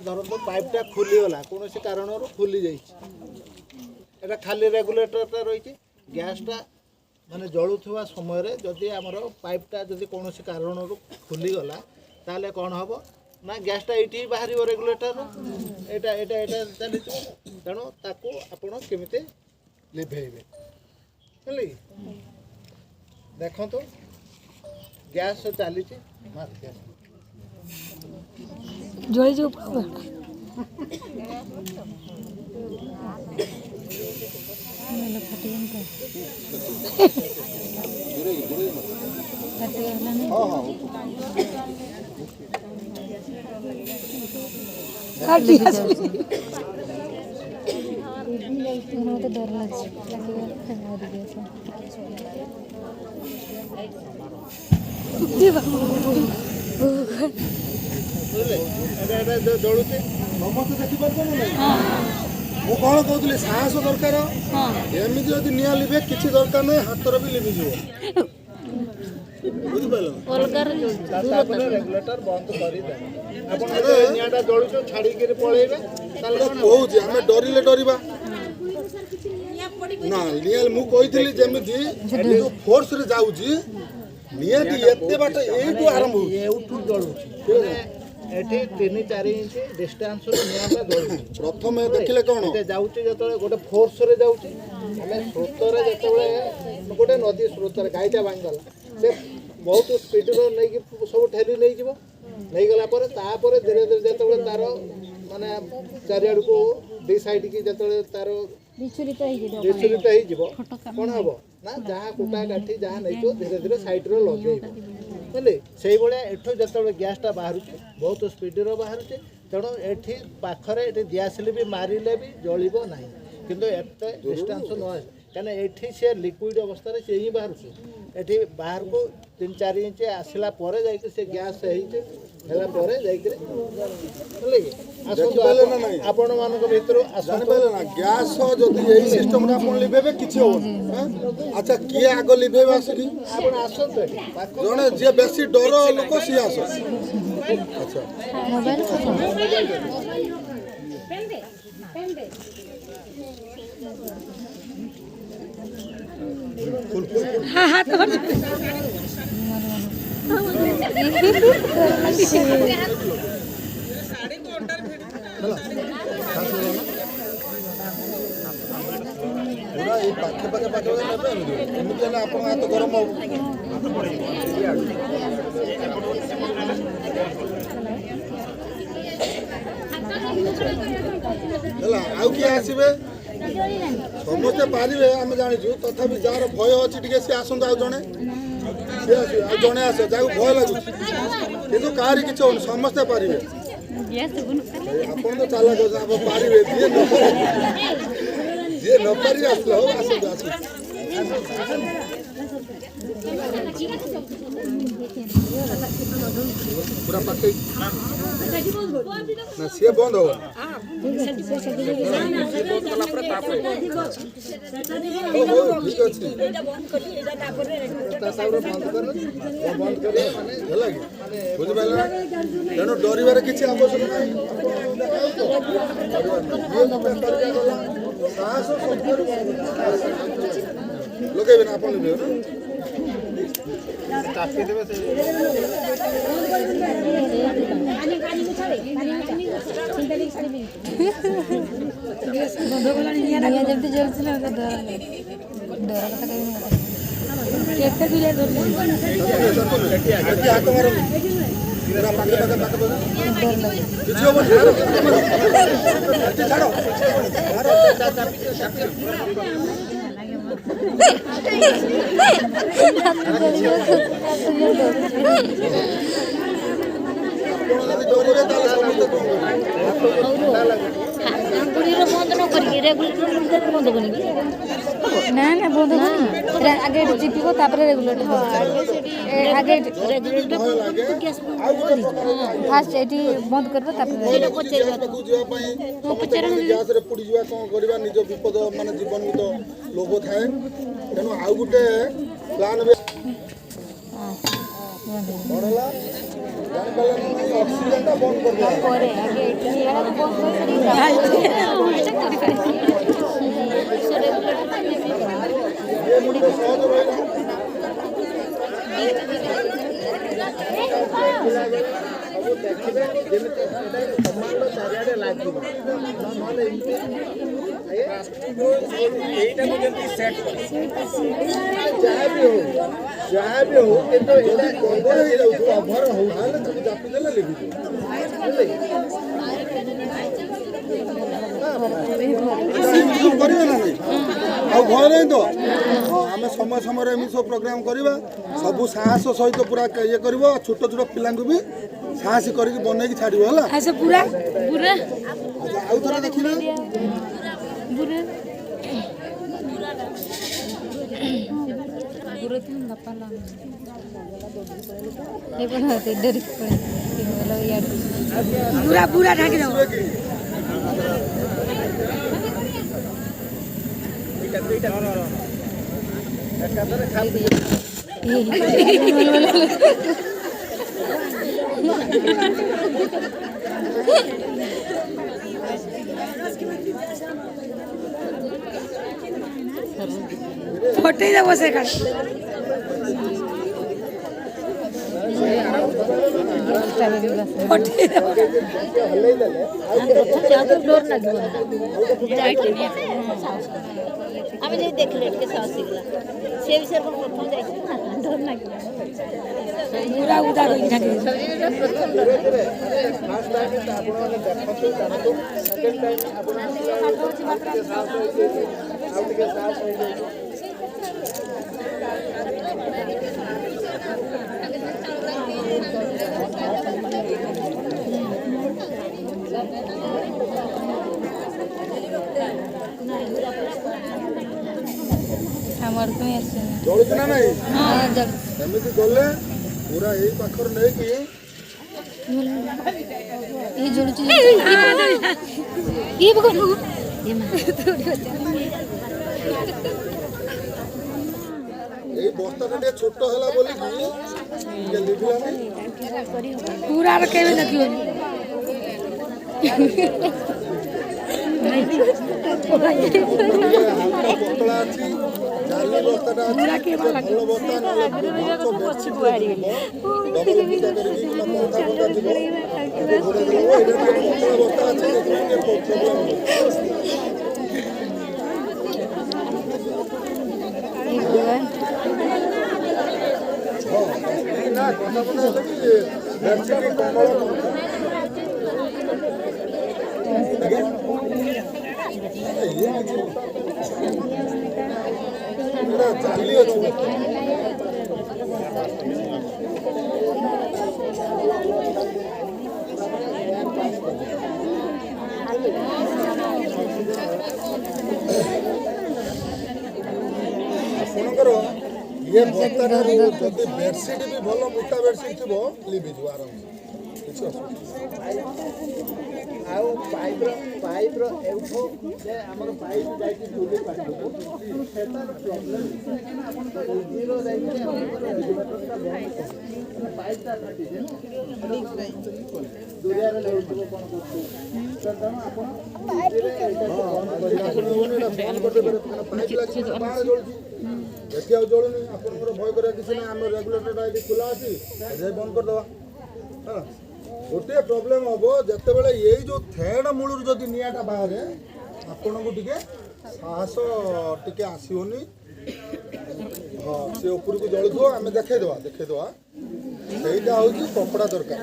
धरतु पाइपटा खोलीगला कौन कारण खोली जाटा खाली रेगुलेटरटा रही गैसटा माने जलुवा समय जदि आमर पाइपटा जदि कौन कारण खोलीगला ताले कौन हम ना गैसटा ये बाहर रेगुलेटर एटा एटा एटा चली तेणु ताकू आपण केमिते लिभेबे हेली देखो तो गैस चली जोड़ी जो तो डर जलुचे समस्त देखिपार मु कौन कहूली साहस दरकार एमती जब निआ लिभे किसी दरकार नहीं हाथर भी लिभिज रेगुलेटर बंद कर निआटा जलुच छाड़ी पलैबे कहूँ आम डरिले डरवा ना निआ मु कही जमी फोर्स रे जाऊँगी निआटी एते बाट एठू आरंभ हो जलुची एठी 3-4 इंच डिस्टेंस रे निआटा जलुची प्रथम देखिले कोन जाउची जतले गोटे फोर्स रे जाउची हमें स्रोत रे जतले गोटे नदी स्रोत रे गाईटा बांध गला से बहुत स्पीड रो नै कि सब ठेली नै जीवो नै गला पर ता पर धीरे धीरे जतले तार माने चारियाड को दी साइड की जतले तार विचलित ही जीवो कोन हबो ना जहाँ कुटा काठी जहाँ नहीं धीरे धीरे साइड रे लगे बुझे से भाया एठू जो गैसटा बाहर बहुत स्पीड बाहर तेणु ये पाखरे दियासिल भी मारे भी जलिब ना कि डिस्टेंस न कहीं ये सी लिक्विड अवस्था से ही बाहर ये बाहर को 3-4 इंच आसला से गैस आपण मान भर ना गैस जदि यही सिस्टम लिभेबे कि अच्छा किए आग लिभेबे आसिक जड़े जी बेसी डर लोक सी आस अच्छा हाँ हाँ तो पूरा ये पाखे पाखे पाखे एमती है आप हाथ गरम हो आउ किए आसबे समस्ते पारे आम जाचु तथापि जार भय अच्छी सी आसतु आउ जड़े सी आस जड़े आस जहाँ भय लगुच कि कहार कि समस्ते पारे आप तो चालक पारे जी न पारि आसल हो पूरा पक्के ना सी बंद हो ठीक अच्छे बुझिपार तेणु डर किसी आवश्यक लगे ना आप चापी देवे जब जलती ना डर डर ना ना बंद आगे चिपिको तापर रेगुलेटर आगे रेगुलेटर फास्ट एटी बंद करबो तापर गैस रे पुडी जीवा कोन करबा निज विपद माने जीवन को लोभ थाए तेनु आउ गुटे प्लान ବନ୍ଦ ହେଲା ଜାଣିପାରିଲେ ନା ନାଇଁ ଅକ୍ସିଜେନଟା ବନ୍ଦ କରିଦେବା ପରେ ଆଗେ ନିଆଁଟାକୁ ବନ୍ଦ ଇଏ ଗୋଟେ ସହଜ ରହିଲା ସବୁ ଦେଖିବେ ଯେମିତି ସମାଜ ଚାରିଆଡ଼େ ଲାଗିବ ନହେଲେ ଏମିତି ଏଇଟାକୁ ଯେମିତି ସେଟ୍ ଯାହା ବି ହଉ କିନ୍ତୁ ଏଇଟା କଭର ହେଇଯାଉଥିବ କଭର ହଉ ତାହେଲେ ତାକୁ ଚାପି ଦେଲେ ଲିଭିଯିବ କରିବେ ନା ନାଇଁ ଆଉ ଭୟ ନାହିଁ ତ ଆମେ ସମୟ ସମୟରେ ଏମିତି ସବୁ ପ୍ରୋଗ୍ରାମ କରିବା ସବୁ ସାହସ ସହିତ ପୁରା ଇଏ କରିବ ଛୋଟ ଛୋଟ ପିଲାଙ୍କୁ ବି ସାହସୀ କରିକି ବନେଇକି ଛାଡ଼ିବ ହେଲା ପୁରା ପୁରା ଆଉ ଥରେ ଦେଖିବେ पूरा पूरा ढाक दो फटे दे बसे का फटे दे डर लागो ଆମେ ଯାଇ ଦେଖିଲେ ଟିକେ ସାହସ ହେଇଗଲା ସେ ବିଷୟରେ କ'ଣ ପ୍ରଥମ ଯାଇଥିଲି ନା ଡର ଲାଗିଲା पूरा उदा कर ढाक दे ଫାର୍ଷ୍ଟ ଟାଇମ୍ ଆପଣମାନେ ଦେଖନ୍ତୁ ଜାଣନ୍ତୁ ସେକେଣ୍ଡ ଟାଇମ୍ ଆପଣ ଆଉ ଟିକେ ସାହସ ହେଇଯାଇଛି ଆଉ ଟିକେ ସାହସ ହେଇଯାଇଛି हमर को ऐसे ଜଳୁଛି ନା ନାଇଁ हां जब ଏମିତି ଗଲେ ପୁରା ଏଇ ପାଖରୁ ନେଇକି ये जोड़ चीज ये बगल ये ଏଇ ବସ୍ତାଟା ଟିକେ ଛୋଟ ହେଲା ବୋଲିକି ଟିକେ ଲିଭିଲାନି पूरा रखे में देखियो ହାଲକା ପତଳା ଅଛି ଜାଲି ବସ୍ତାଟା ଅଛି ଭଲ ବସ୍ତା ନହେଲେ ଡବଲ ବସ୍ତା କରିକି କିମ୍ବା ପଞ୍ଚା ବସ୍ତା ଥିବ ଘୋଡ଼େଇ ଦେବ ଏଇଟା ଟିକେ ପତଳା ବସ୍ତା ଅଛି ସେଥିପାଇଁ ଟିକେ ପ୍ରୋବ୍ଲେମ୍ ନା କଥା କଥା ହେଲେ କି ବେଡସିଟ୍ କମ୍ବଳ ଜାଲି ଅଛି ଆପଣଙ୍କର ଇଏ ବସ୍ତାଠାରୁ ଯଦି ବେଡସିଟ୍ ବି ଭଲ ମୋଟା ବେଡସିଟ୍ ଥିବ ଲିଭିଯିବ ଆରାମସେ କିଛି ଅସୁବିଧା ଆଉ ପାଇପ୍ର ଏଉଠୁ ଯେ ଆମର ପାଇପ୍ ଯାଇକି ଚୁଲି ପାଖକୁ ସେଟା ପ୍ରୋବ୍ଲେମ୍ ଆପଣଙ୍କ ଇଜିର ଯାଇକି ଆପଣଙ୍କର ରେଗୁଲେଟରଟା ବନ୍ଦ କରିବେ ପାଇପ୍ଟା କାଟିছে ଦୁରିଆରେ ନେଉଥିବ କ'ଣ କରୁଥିବ ତେଣୁ ଆପଣ ଇଜିରେ ଏଇଟା ବନ୍ଦ କରିପାରିବେନି ଏଇଟା ବନ୍ଦ କରିଦେବେ କାରଣ ପାଇପ୍ ଲାଗିଛି ବାହାରେ ଜଳୁଛି ଏଠି ଆଉ ଜଳୁନି ଆପଣଙ୍କର ଭୟ କରିବା କିଛି ନାହିଁ ଆମର ରେଗୁଲେଟରଟା ଏଠି ଖୋଲା ଅଛି ଯାଇ ବନ୍ଦ କରିଦେବା ହେଲା ଗୋଟିଏ ପ୍ରୋବ୍ଲେମ୍ ହେବ ଯେତେବେଳେ ଏଇ ଯେଉଁ ଥ୍ରେଡ୍ ମୂଳରୁ ଯଦି ନିଆଁଟା ବାହାରେ ଆପଣଙ୍କୁ ଟିକେ ସାହସ ଟିକେ ଆସିବନି ହଁ ସେ ଉପରକୁ ଜଳୁଥିବ ଆମେ ଦେଖେଇଦେବା ସେଇଟା ହେଉଛି କପଡ଼ା ଦରକାର